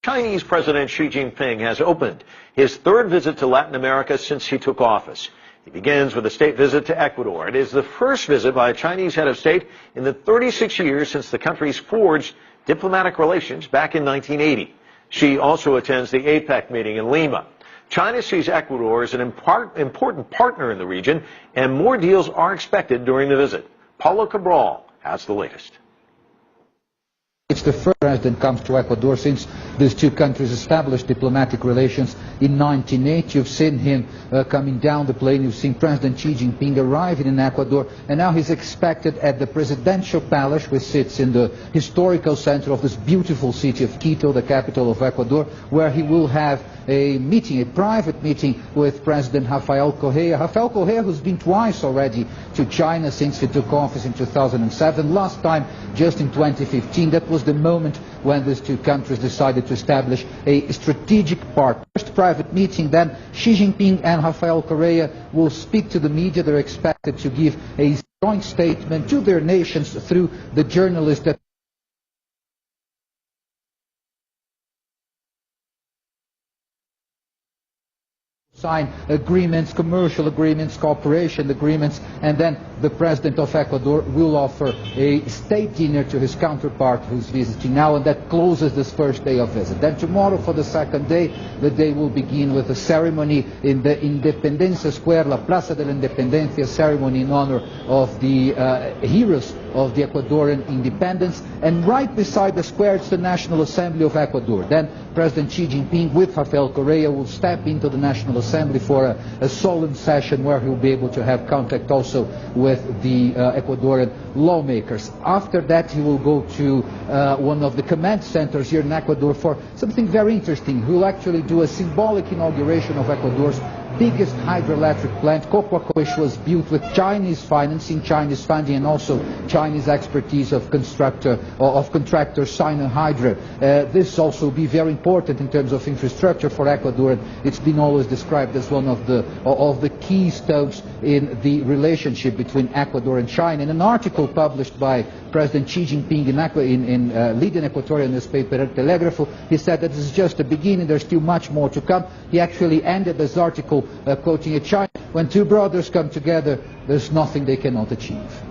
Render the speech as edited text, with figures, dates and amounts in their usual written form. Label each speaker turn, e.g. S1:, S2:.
S1: Chinese President Xi Jinping has opened his third visit to Latin America since he took office. He begins with a state visit to Ecuador. It is the first visit by a Chinese head of state in the 36 years since the countries forged diplomatic relations back in 1980. Xi also attends the APEC meeting in Lima. China sees Ecuador as an important partner in the region, and more deals are expected during the visit. Paulo Cabral has the latest.
S2: It's the first president comes to Ecuador since these two countries established diplomatic relations in 1980. You've seen him coming down the plane. You've seen President Xi Jinping arriving in Ecuador, and now he's expected at the presidential palace, which sits in the historical center of this beautiful city of Quito, the capital of Ecuador, where he will have a meeting, a private meeting with President Rafael Correa. Rafael Correa, who's been twice already to China since he took office in 2007. Last time, just in 2015. That was the moment when these two countries decided to establish a strategic partnership. First private meeting, then Xi Jinping and Rafael Correa will speak to the media. They're expected to give a joint statement to their nations through the journalists that sign agreements, commercial agreements, cooperation agreements, and then the President of Ecuador will offer a state dinner to his counterpart who's visiting now, and that closes this first day of visit. Then tomorrow, for the second day, the day will begin with a ceremony in the Independencia Square, La Plaza de la Independencia, ceremony in honor of the heroes of the Ecuadorian independence, and right beside the square it's the National Assembly of Ecuador. Then President Xi Jinping with Rafael Correa will step into the National Assembly for a solemn session where he will be able to have contact also with the Ecuadorian lawmakers. After that, he will go to one of the command centers here in Ecuador for something very interesting. He will actually do a symbolic inauguration of Ecuador's biggest hydroelectric plant, Cocoa, which was built with Chinese financing, Chinese funding, and also Chinese expertise of contractor Sinohydro. This also will be very important in terms of infrastructure for Ecuador, and it's been always described as one of the keystones in the relationship between Ecuador and China. In an article published by President Xi Jinping in leading Ecuadorian newspaper El Telégrafo, he said that this is just the beginning, there's still much more to come. He actually ended this article quoting a China, when two brothers come together, there's nothing they cannot achieve.